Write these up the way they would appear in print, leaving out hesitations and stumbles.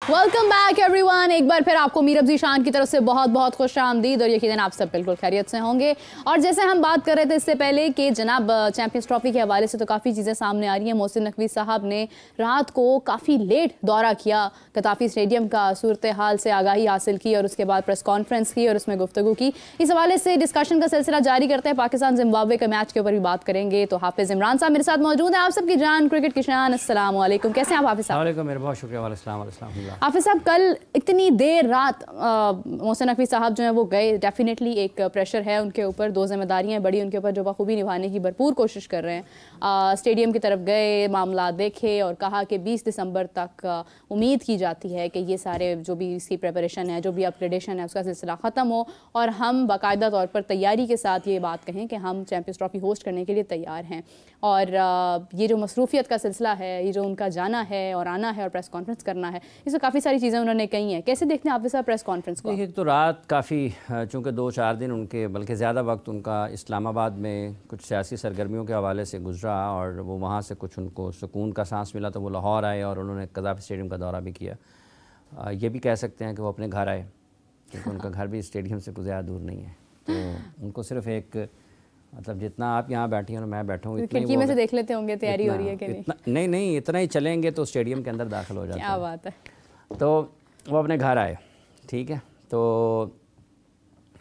Welcome back everyone. एक बार फिर आपको मीर अब्जी शान की तरफ से बहुत बहुत खुश आमदीद और यकीनन आप सब बिल्कुल खैरियत से होंगे। और जैसे हम बात कर रहे थे इससे पहले कि जनाब चैंपियंस ट्रॉफी के हवाले से तो काफ़ी चीज़ें सामने आ रही हैं। मोहसिन नकवी साहब ने रात को काफ़ी लेट दौरा किया गद्दाफी स्टेडियम का, सूरत हाल से आगाही हासिल की और उसके बाद प्रेस कॉन्फ्रेंस की और उसमें गुफ्तगू की। इस हवाले से डिस्कशन का सिलसिला जारी करते हैं। पाकिस्तान जिम्बाब्वे के मैच के ऊपर भी बात करेंगे। तो हाफिज़ इमरान साहब मेरे साथ मौजूद हैं। आप सबकी जान क्रिकेट की शान, अस्सलाम वालेकुम। कैसे हैं आप हाफिज़ साहब? मेरे बहुत शुक्रिया। हाफिज़ साहब, कल इतनी देर रात मोहसिन नकवी साहब जो हैं वो गए, डेफिनेटली एक प्रेशर है उनके ऊपर, दो जिम्मेदारियां बड़ी उनके ऊपर जो बखूबी निभाने की भरपूर कोशिश कर रहे हैं। स्टेडियम की तरफ गए, मामला देखे और कहा कि 20 दिसंबर तक उम्मीद की जाती है कि ये सारे जो भी इसकी प्रिपरेशन है, जो भी अपग्रेडेशन है, उसका सिलसिला ख़त्म हो और हम बाकायदा तौर पर तैयारी के साथ ये बात कहें कि हम चैंपियंस ट्रॉफी होस्ट करने के लिए तैयार हैं। और ये जो मसरूफियत का सिलसिला है, ये जो उनका जाना है और आना है और प्रेस कॉन्फ्रेंस करना है, इसमें काफ़ी सारी चीज़ें उन्होंने कही हैं। कैसे देखते हैं आप इस प्रेस कॉन्फ्रेंस को? एक तो रात काफ़ी, चूँकि 2-4 दिन उनके, बल्कि ज़्यादा वक्त उनका इस्लामाबाद में कुछ सियासी सरगर्मियों के हवाले से गुजरा और वो वहाँ से कुछ उनको सुकून का सांस मिला तो वो लाहौर आए और उन्होंने गद्दाफी स्टेडियम का दौरा भी किया। ये भी कह सकते हैं कि वो अपने घर आए, क्योंकि उनका घर भी स्टेडियम से कुछ ज़्यादा दूर नहीं है। तो उनको सिर्फ एक, मतलब जितना आप यहाँ बैठी हैं और मैं बैठा हूँ, खिड़की में से देख लेते होंगे तैयारी हो रही है कि नहीं? नहीं, इतना ही चलेंगे तो स्टेडियम के अंदर दाखिल हो जाते हैं। क्या बात है। तो वो अपने घर आए, ठीक है। तो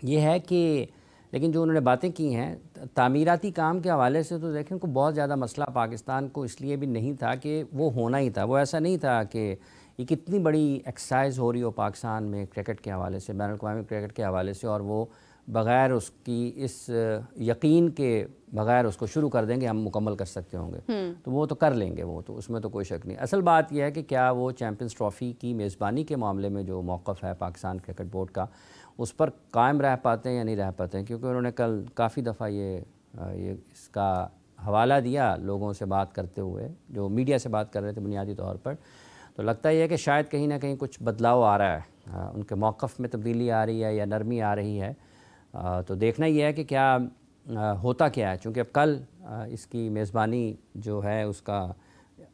ये है कि लेकिन जो उन्होंने बातें की हैं तामीराती काम के हवाले से, तो देखें को बहुत ज़्यादा मसला पाकिस्तान को इसलिए भी नहीं था कि वो होना ही था। वो ऐसा नहीं था कि ये कितनी बड़ी एक्सरसाइज हो रही हो पाकिस्तान में क्रिकेट के हवाले से, बैनुल-अक़वामी क्रिकेट के हवाले से, और वो बग़ैर उसकी इस यकीन के बग़ैर उसको शुरू कर देंगे हम मुकम्मल कर सकते होंगे। तो वो तो कर लेंगे, वो तो उसमें तो कोई शक नहीं। असल बात यह है कि क्या वो चैंपियंस ट्रॉफ़ी की मेज़बानी के मामले में जो मौक़िफ़ है पाकिस्तान क्रिकेट बोर्ड का, उस पर कायम रह पाते हैं या नहीं रह पाते हैं। क्योंकि उन्होंने कल काफ़ी दफ़ा ये इसका हवाला दिया लोगों से बात करते हुए, जो मीडिया से बात कर रहे थे बुनियादी तौर पर। तो लगता ही है कि शायद कहीं ना कहीं कुछ बदलाव आ रहा है, उनके मौक़िफ़ में तब्दीली आ रही है या नरमी आ रही है। तो देखना ही है कि क्या होता क्या है। चूँकि अब कल इसकी मेज़बानी जो है उसका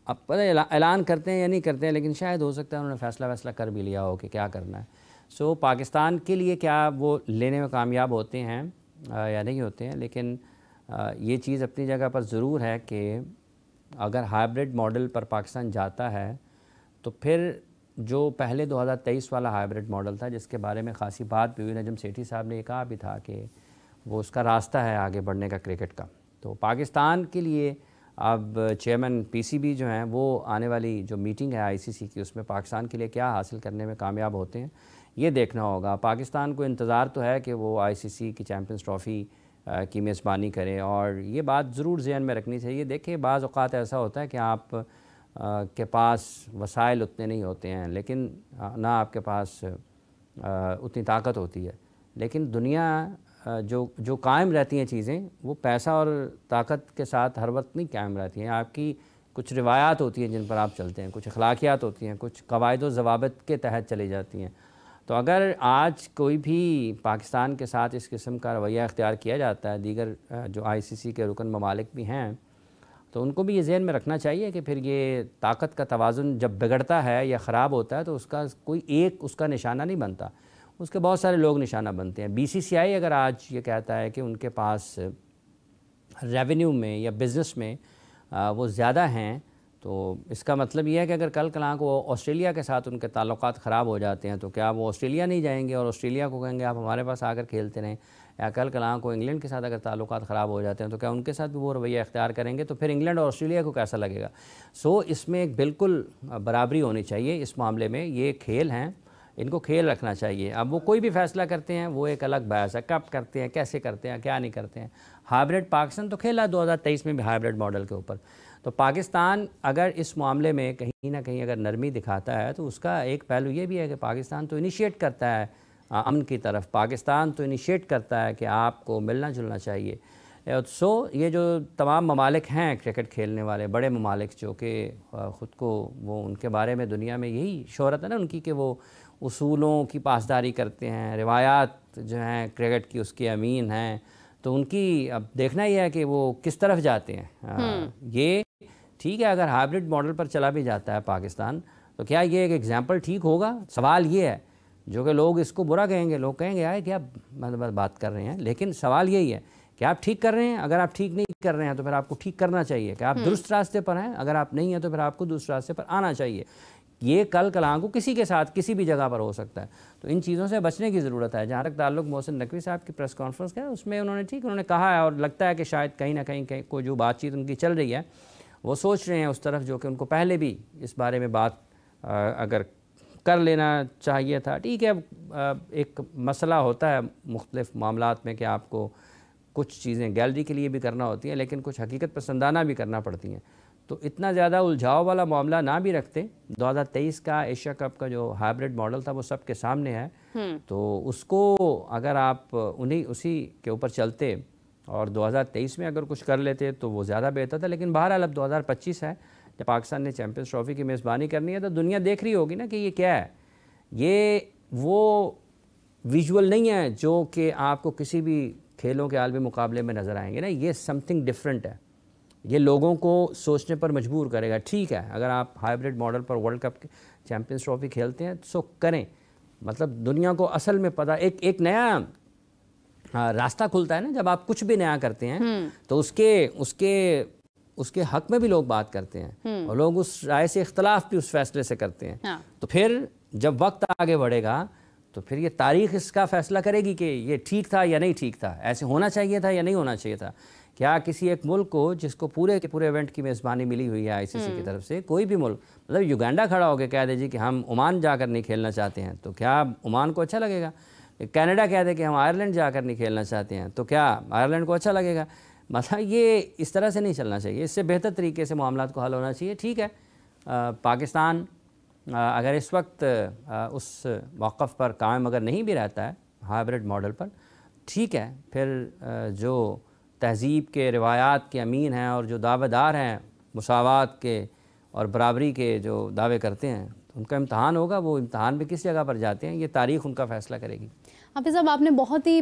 अब पता ऐलान करते हैं या नहीं करते हैं, लेकिन शायद हो सकता है उन्होंने फ़ैसला कर भी लिया हो कि क्या करना है। सो पाकिस्तान के लिए क्या वो लेने में कामयाब होते हैं या नहीं होते हैं। लेकिन ये चीज़ अपनी जगह पर ज़रूर है कि अगर हाइब्रिड मॉडल पर पाकिस्तान जाता है तो फिर जो पहले 2023 वाला हाइब्रिड मॉडल था, जिसके बारे में ख़ासी बात भी हुई, नजम सेठी साहब ने ये कहा भी था कि वो उसका रास्ता है आगे बढ़ने का क्रिकेट का। तो पाकिस्तान के लिए अब चेयरमैन पीसीबी जो हैं वो आने वाली जो मीटिंग है आईसीसी की, उसमें पाकिस्तान के लिए क्या हासिल करने में कामयाब होते हैं ये देखना होगा। पाकिस्तान को इंतज़ार तो है कि वो आईसीसी की चैंपियंस ट्रॉफ़ी की मेज़बानी करें, और ये बात ज़रूर ज़हन में रखनी चाहिए। देखिए बाज़ औक़ात ऐसा होता है कि आप के पास वसाइल उतने नहीं होते हैं, लेकिन ना आपके पास उतनी ताकत होती है, लेकिन दुनिया जो कायम रहती हैं चीज़ें, वो पैसा और ताकत के साथ हर वक्त नहीं कायम रहती हैं। आपकी कुछ रिवायात होती हैं जिन पर आप चलते हैं, कुछ अखलाकियात होती हैं, कुछ कवायद व ज़वाबित के तहत चली जाती हैं। तो अगर आज कोई भी पाकिस्तान के साथ इस किस्म का रवैया इख्तियार किया जाता है, दीगर जो आईसीसी के रुकन ममालिक भी हैं, तो उनको भी ये ज़हन में रखना चाहिए कि फिर ये ताकत का तवाज़ुन जब बिगड़ता है या ख़राब होता है तो उसका कोई एक उसका निशाना नहीं बनता, उसके बहुत सारे लोग निशाना बनते हैं। बीसीसीआई अगर आज ये कहता है कि उनके पास रेवेन्यू में या बिज़नेस में वो ज़्यादा हैं, तो इसका मतलब ये है कि अगर कल कलां को ऑस्ट्रेलिया के साथ उनके ताल्लुकात ख़राब हो जाते हैं तो क्या वो ऑस्ट्रेलिया नहीं जाएंगे और ऑस्ट्रेलिया को कहेंगे आप हमारे पास आकर खेलते रहें? या कल कलां को इंग्लैंड के साथ अगर ताल्लुकात ख़राब हो जाते हैं तो क्या उनके साथ भी वो रवैया इख्तियार करेंगे? तो फिर इंग्लैंड और ऑस्ट्रेलिया को कैसा लगेगा? सो इसमें एक बिल्कुल बराबरी होनी चाहिए इस मामले में। ये खेल हैं, इनको खेल रखना चाहिए। अब वो कोई भी फ़ैसला करते हैं वो एक अलग बहस है, कब करते हैं, कैसे करते हैं, क्या नहीं करते हैं। हाइब्रिड पाकिस्तान तो खेला 2023 में भी हाइब्रिड मॉडल के ऊपर। तो पाकिस्तान अगर इस मामले में कहीं ना कहीं अगर नरमी दिखाता है तो उसका एक पहलू ये भी है कि पाकिस्तान तो इनिशिएट करता है अमन की तरफ, पाकिस्तान तो इनिशिएट करता है कि आपको मिलना जुलना चाहिए। सो ये जो तमाम ममालिक हैं क्रिकेट खेलने वाले बड़े ममालिक, जो कि ख़ुद को वो उनके बारे में दुनिया में यही शोहरत है ना उनकी कि वो उसूलों की पासदारी करते हैं, रिवायात जो हैं क्रिकेट की उसके अमीन हैं, तो उनकी अब देखना ही है कि वो किस तरफ जाते हैं। ये ठीक है, अगर हाइब्रिड मॉडल पर चला भी जाता है पाकिस्तान تو کیا یہ ایک ایگزامپل ٹھیک ہوگا؟ سوال یہ ہے، جو کہ لوگ اس کو برا کہیں گے، لوگ کہیں گے یار کیا بات کر رہے ہیں، لیکن سوال یہی ہے کہ آپ ٹھیک کر رہے ہیں. اگر آپ ٹھیک نہیں کر رہے ہیں تو پھر آپ کو ٹھیک کرنا چاہیے کہ آپ درست راستے پر ہیں. اگر آپ نہیں ہیں تو پھر آپ کو درست راستے پر آنا چاہیے. یہ کل کلاں کو کسی کے ساتھ کسی بھی جگہ پر ہو سکتا ہے. تو ان چیزوں سے بچنے کی ضرورت ہے. جہاں تک تعلق محسن نقوی صاحب کی پریس کانفرنس کا ہے، اس میں انہوں نے کہا ہے، اور لگتا ہے کہ شاید کہیں نہ کہیں کوئی جو بات چیت ان کی چل رہی ہے وہ سوچ رہے ہیں اس طرف، جو کہ ان کو پہلے بھی اس بارے میں بات اگر کر لینا چاہیے تھا. ٹھیک ہے، ایک مسئلہ ہوتا ہے مختلف معاملات میں کہ آپ کو کچھ چیزیں گیلری کے لیے بھی کرنا ہوتی ہیں، لیکن کچھ حقیقت پسندانہ بھی کرنا پڑتی ہیں. تو اتنا زیادہ الجھاؤ والا معاملہ نہ بھی رکھتے. 2023 کا ایشیا کپ کا جو ہائبرڈ ماڈل تھا وہ سب کے سامنے ہے، تو اس کو اگر آپ اسی کے اوپر چلتے اور 2023 میں اگر کچھ کر لیتے تو وہ زیادہ بہتر تھا. لیکن بہرحال اب 2025 ہے، جب پاکستان نے چیمپئنز ٹرافی کی میزبانی کرنی ہے تو دنیا دیکھ رہی ہوگی نا کہ یہ کیا ہے. یہ وہ ویژول نہیں ہے جو کہ آپ کو کسی بھی کھیلوں کے عالمی مقابلے میں نظر آئیں گے نا. یہ سم تھنگ ڈفرینٹ ہے. یہ لوگوں کو سوچنے پر مجبور کرے گا. ٹھیک ہے، اگر آپ ہائبرڈ ماڈل پر ورلڈ کپ چیمپئنز ٹرافی کھیلتے ہیں سو کریں. مطلب دنیا کو اصل میں پتہ، ایک نیا راستہ کھلتا ہے نا جب آپ کچھ بھی نیا کرتے ہیں، تو اس کے حق میں بھی لوگ بات کرتے ہیں، اور لوگ اس رائے سے اختلاف بھی اس فیصلے سے کرتے ہیں. تو پھر جب وقت آگے بڑھے گا تو پھر یہ تاریخ اس کا فیصلہ کرے گی کہ یہ ٹھیک تھا یا نہیں ٹھیک تھا، ایسے ہونا چاہیے تھا یا نہیں ہونا چاہیے تھا. کیا کسی ایک ملک کو جس کو پورے کے پورے ایونٹ کی میزبانی ملی ہوئی ہے ICC کی طرف سے، کوئی بھی ملک، مطلب یوگینڈا کھڑا ہو کے کہہ دے جی کہ ہم عمان جا کر نہیں کھیلنا چاہتے ہیں، تو کیا عمان کو اچھا لگے گا؟ کینیڈا کہہ دے کہ ہم آئرلینڈ جا کر نہیں کھیلنا چاہتے ہیں، تو کیا آئرلینڈ کو اچھا لگے گا؟ مطلب یہ اس طرح سے نہیں چلنا چاہیے. اس سے بہتر طریقے سے معاملات کو حل ہونا چاہیے. ٹھیک ہے، پاکستان اگر اس وقت اس موقف پر قائم اگر نہیں بھی رہتا ہے ہائبرڈ ماڈل پر، ٹھیک ہے، پھر جو تہذیب کے روایات کے امین ہیں اور جو دعوے دار ہیں مساوات کے اور برابری کے جو دعوے کرتے ہیں، ان کا امتحان ہوگا. وہ امتحان بھی کس جگہ پر جاتے ہیں یہ تاریخ ان کا فیصلہ کرے گی. حافظ صاحب، آپ نے بہت ہی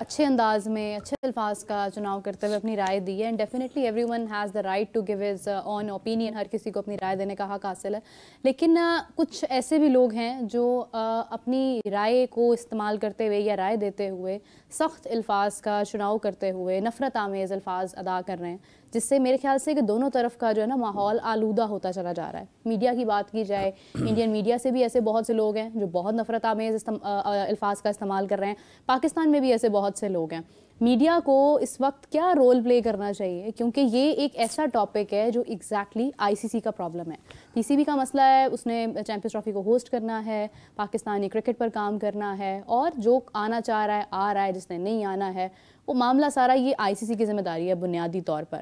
اچھے انداز میں اچھے الفاظ کا چناؤ کرتے ہوئے اپنی رائے دی ہے. And definitely everyone has the right to give his own opinion. ہر کسی کو اپنی رائے دینے کا حق حاصل ہے. لیکن کچھ ایسے بھی لوگ ہیں جو اپنی رائے کو استعمال کرتے ہوئے یا رائے دیتے ہوئے سخت الفاظ کا چناؤ کرتے ہوئے نفرت آمیز الفاظ ادا کر رہے ہیں، جس سے میرے خیال سے کہ دونوں طرف کا جو ہے نا ماحول آلودہ ہوتا چلا جا رہا ہے. میڈیا کی بات کی جائے، انڈین میڈیا سے بھی ایسے بہت سے لوگ ہیں جو بہت نفرت آمیز الفاظ کا استعمال کر رہے ہیں. پاکستان میں بھی ایسے بہت سے لوگ ہیں. میڈیا کو اس وقت کیا رول پلے کرنا چاہیے؟ کیونکہ یہ ایک ایسا ٹاپک ہے جو ایگزیکٹلی ICC کا پرابلم ہے. PCB کا مسئلہ ہے، اس نے چیمپئنز ٹرافی کو ہوسٹ کرنا ہے، پاکستانی کرکٹ پر کام کرنا ہے، اور جو آنا چاہ رہا ہے آ رہا ہے، جس نے نہیں آنا ہے وہ معاملہ سارا یہ ICC کی ذمہ داری ہے بنیادی طور پر.